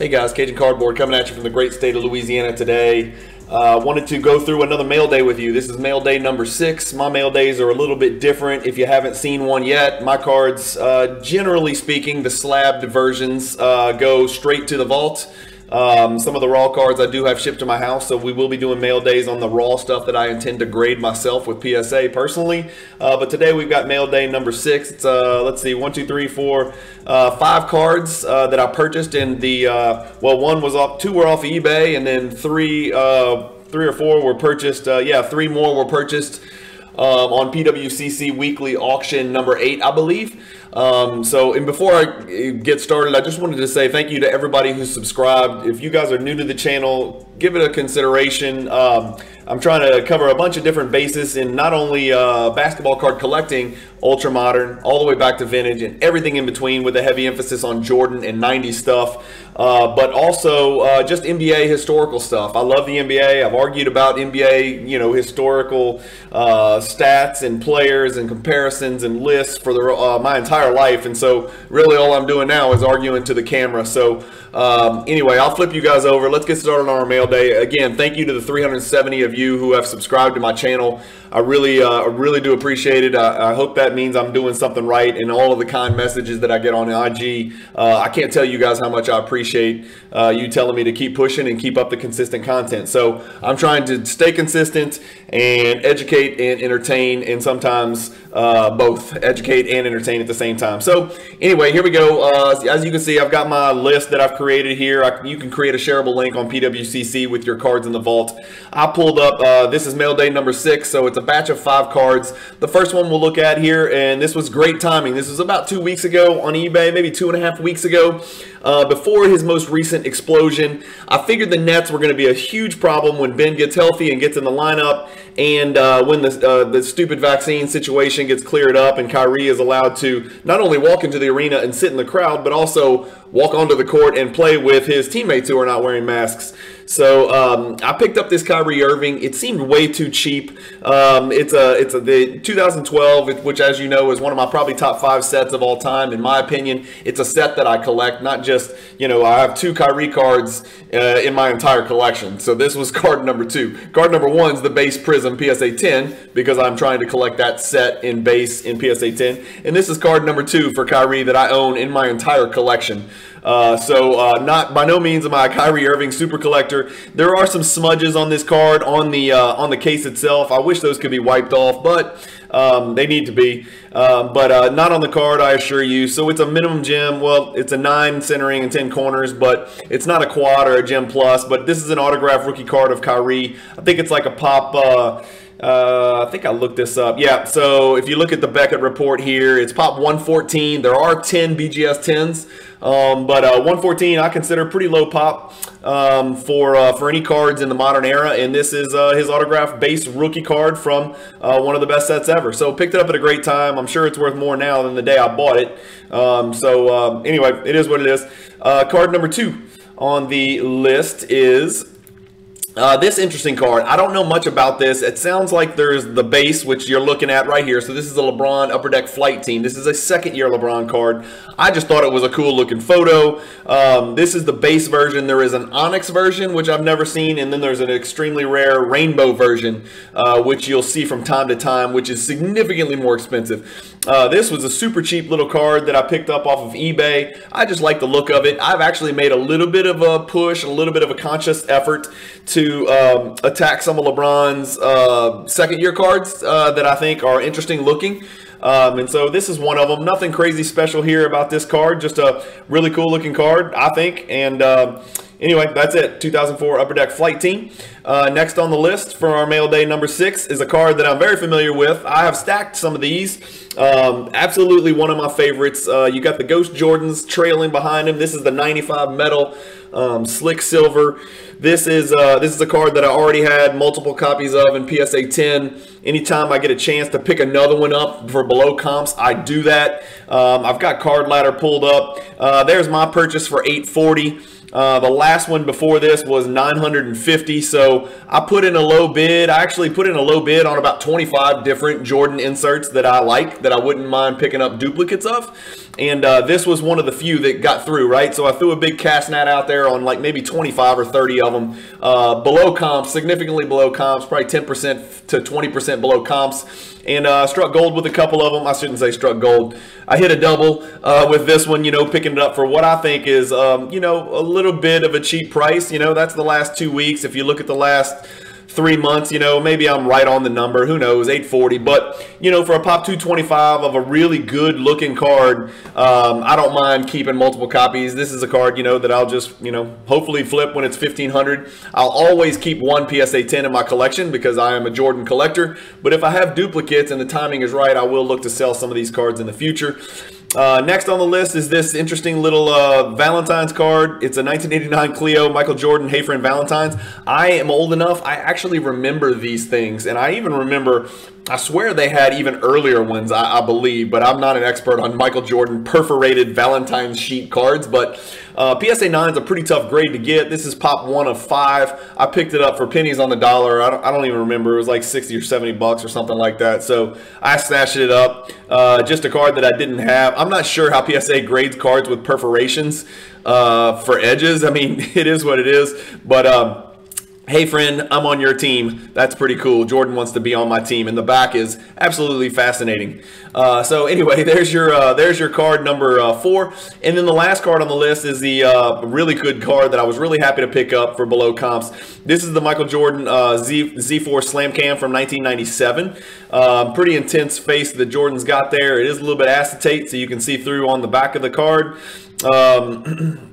Hey guys, Cajun Cardboard coming at you from the great state of Louisiana today. Wanted to go through another mail day with you. This is mail day number 6. My mail days are a little bit different. If you haven't seen one yet, my cards, generally speaking, the slabbed versions go straight to the vault. Some of the raw cards I do have shipped to my house, so we will be doing mail days on the raw stuff that I intend to grade myself with PSA personally. But today we've got mail day number 6. It's let's see, 1, 2, 3, 4, 5 cards that I purchased in the well, one was off, 2 were off of eBay, and then 3 or 4 were purchased. Yeah, 3 more were purchased on PWCC Weekly Auction number 8, I believe. And before I get started, I just wanted to say thank you to everybody who's subscribed. If you guys are new to the channel, give it a consideration. I'm trying to cover a bunch of different bases in not only basketball card collecting, ultra modern, all the way back to vintage, and everything in between, with a heavy emphasis on Jordan and 90s stuff, but also just NBA historical stuff. I love the NBA. I've argued about NBA, you know, historical stats and players and comparisons and lists for my entire life, and so really all I'm doing now is arguing to the camera. So anyway, I'll flip you guys over. Let's get started on our mail day. Again, thank you to the 370 of you who have subscribed to my channel. I really do appreciate it. I hope that means I'm doing something right, and all of the kind messages that I get on IG. I can't tell you guys how much I appreciate you telling me to keep pushing and keep up the consistent content. So I'm trying to stay consistent and educate and entertain, and sometimes both educate and entertain at the same time. So anyway, here we go. As you can see, I've got my list that I've created here. You can create a shareable link on PWCC with your cards in the vault. I pulled up, this is mail day number 6, so it's a batch of 5 cards. The first one we'll look at here, and this was great timing. This was about 2 weeks ago on eBay, maybe 2.5 weeks ago, before his most recent explosion. I figured the Nets were going to be a huge problem when Ben gets healthy and gets in the lineup, and when the stupid vaccine situation gets cleared up and Kyrie is allowed to not only walk into the arena and sit in the crowd, but also walk onto the court and play with his teammates who are not wearing masks. So I picked up this Kyrie Irving. It seemed way too cheap. It's the 2012, which, as you know, is one of my probably top 5 sets of all time. In my opinion, it's a set that I collect, not just, you know, I have 2 Kyrie cards in my entire collection. So this was card number 2. Card number 1 is the base Prism PSA 10, because I'm trying to collect that set in base in PSA 10. And this is card number 2 for Kyrie that I own in my entire collection. Not by no means am I a Kyrie Irving super collector. There are some smudges on this card on the case itself. I wish those could be wiped off, but they need to be. Not on the card, I assure you. So it's a minimum gem. Well, it's a 9 centering and 10 corners, but it's not a quad or a gem plus. But this is an autographed rookie card of Kyrie. I think it's like a pop. I think I looked this up. Yeah, so if you look at the Beckett report here, it's pop 114. There are 10 BGS 10s, but 114 I consider pretty low pop for any cards in the modern era, and this is his autographed base rookie card from one of the best sets ever. So picked it up at a great time. I'm sure it's worth more now than the day I bought it. Anyway, it is what it is. Card number 2 on the list is this interesting card. I don't know much about this. It sounds like there's the base, which you're looking at right here. So this is a LeBron Upper Deck Flight Team. This is a second-year LeBron card. I just thought it was a cool-looking photo. This is the base version. There is an Onyx version, which I've never seen, and then there's an extremely rare rainbow version, which you'll see from time to time, which is significantly more expensive. This was a super cheap little card that I picked up off of eBay. I just like the look of it. I've actually made a little bit of a push, a little bit of a conscious effort to attack some of LeBron's second-year cards that I think are interesting looking. And so this is one of them. Nothing crazy special here about this card. Just a really cool looking card, I think. And anyway, that's it. 2004 Upper Deck Flight Team. Next on the list for our mail day number 6 is a card that I'm very familiar with. I have stacked some of these. Absolutely one of my favorites. You got the Ghost Jordans trailing behind him. This is the 95 metal slick silver. This is a card that I already had multiple copies of in PSA 10. Anytime I get a chance to pick another one up for below comps, I do that. I've got Card Ladder pulled up. There's my purchase for $840. The last one before this was 950. So I put in a low bid. I actually put in a low bid on about 25 different Jordan inserts that I like, that I wouldn't mind picking up duplicates of. And this was one of the few that got through, right? So I threw a big cash net out there on like maybe 25 or 30 of them. Below comps, significantly below comps, probably 10% to 20% below comps. And struck gold with a couple of them. I shouldn't say struck gold. I hit a double with this one, you know, picking it up for what I think is, you know, a little bit of a cheap price. You know, that's the last 2 weeks. If you look at the last 3 months, you know, maybe I'm right on the number, who knows, 840. But, you know, for a pop 225 of a really good looking card, I don't mind keeping multiple copies. This is a card, you know, that I'll just, you know, hopefully flip when it's 1500. I'll always keep one PSA 10 in my collection because I am a Jordan collector. But if I have duplicates and the timing is right, I will look to sell some of these cards in the future. Next on the list is this interesting little Valentine's card. It's a 1989 Clio Michael Jordan Hey Friend Valentine's. I am old enough, I actually remember these things, and I even remember, I swear they had even earlier ones, I believe, but I'm not an expert on Michael Jordan perforated Valentine's sheet cards. But PSA 9 is a pretty tough grade to get. This is pop 1 of 5. I picked it up for pennies on the dollar. I don't even remember. It was like 60 or 70 bucks or something like that. So I stashed it up. Just a card that I didn't have. I'm not sure how PSA grades cards with perforations for edges. I mean, it is what it is. But hey friend, I'm on your team. That's pretty cool. Jordan wants to be on my team, and the back is absolutely fascinating. So anyway, there's your card number 4, and then the last card on the list is the really good card that I was really happy to pick up for below comps. This is the Michael Jordan Z4 Slam Cam from 1997. Pretty intense face that Jordan's got there. It is a little bit acetate, so you can see through on the back of the card.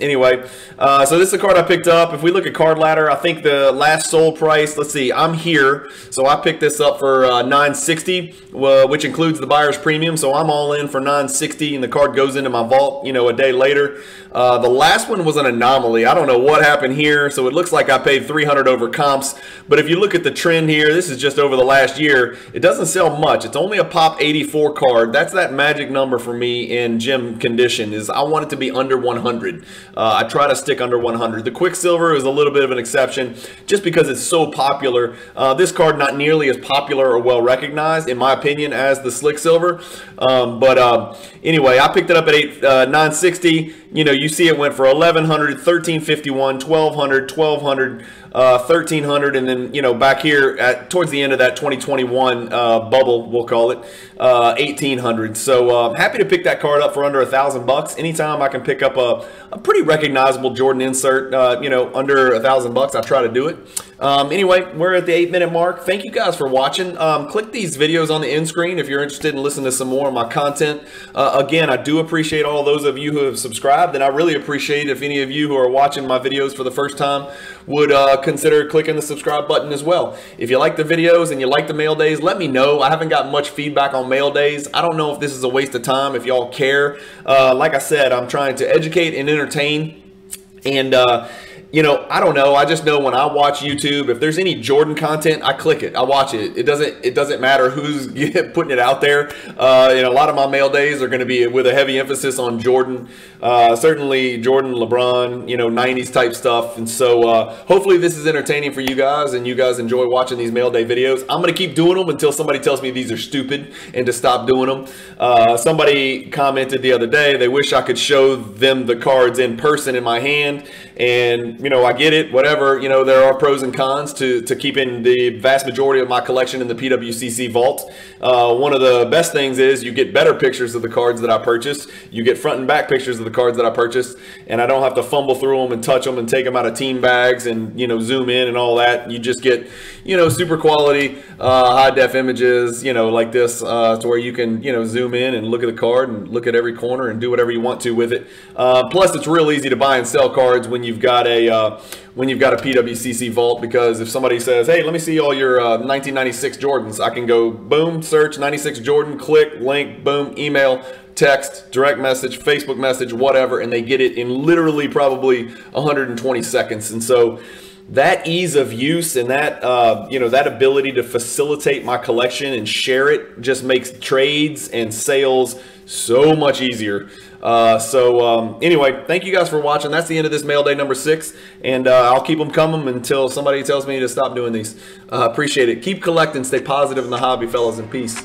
Anyway, so this is a card I picked up. If we look at Card Ladder, I think the last sold price, let's see, I'm here, so I picked this up for $960, which includes the buyer's premium. So I'm all in for $960, and the card goes into my vault, you know, a day later. The last one was an anomaly. I don't know what happened here, so it looks like I paid $300 over comps. But if you look at the trend here, this is just over the last year. It doesn't sell much. It's only a pop 84 card. That's that magic number for me in gem condition, is I want it to be under 100. I try to stick under 100. The Quicksilver is a little bit of an exception just because it's so popular. This card not nearly as popular or well recognized, in my opinion, as the Slick Silver. Anyway, I picked it up at $960. You know, you see it went for $1,100, $1,351, $1,200, $1,200, $1,300, and then, you know, back here at towards the end of that 2021 bubble, we'll call it, $1,800. So happy to pick that card up for under $1,000. Anytime I can pick up a pretty recognizable Jordan insert, you know, under $1,000, I try to do it. Anyway, we're at the 8-minute mark. Thank you guys for watching. Click these videos on the end screen if you're interested in listening to some more of my content. Again, I do appreciate all those of you who have subscribed, and I really appreciate if any of you who are watching my videos for the first time would consider clicking the subscribe button as well. If you like the videos and you like the mail days, let me know. I haven't got much feedback on mail days. I don't know if this is a waste of time, if y'all care. Like I said, I'm trying to educate and entertain, and you know, I don't know. I just know when I watch YouTube, if there's any Jordan content, I click it. I watch it. It doesn't matter who's putting it out there. You know, a lot of my mail days are going to be with a heavy emphasis on Jordan. Certainly Jordan, LeBron, you know, 90s type stuff. And so hopefully this is entertaining for you guys, and you guys enjoy watching these mail day videos. I'm going to keep doing them until somebody tells me these are stupid and to stop doing them. Somebody commented the other day, they wish I could show them the cards in person in my hand. And, you know, I get it, whatever. You know, there are pros and cons to keeping the vast majority of my collection in the PWCC vault. One of the best things is you get better pictures of the cards that I purchased. You get front and back pictures of the cards that I purchased, and I don't have to fumble through them and touch them and take them out of team bags and, you know, zoom in and all that. You just get, you know, super quality, high def images, you know, like this, to where you can, you know, zoom in and look at the card and look at every corner and do whatever you want to with it. Plus, it's real easy to buy and sell cards when you've got a PWCC vault, because if somebody says, hey, let me see all your 1996 Jordans, I can go boom, search 96 Jordan, click, link, boom, email, text, direct message, Facebook message, whatever, and they get it in literally probably 120 seconds. And so that ease of use and that you know, that ability to facilitate my collection and share it just makes trades and sales so much easier. Anyway, thank you guys for watching. That's the end of this mail day number 6, and I'll keep them coming until somebody tells me to stop doing these. Appreciate it. Keep collecting. Stay positive in the hobby, fellas, and peace.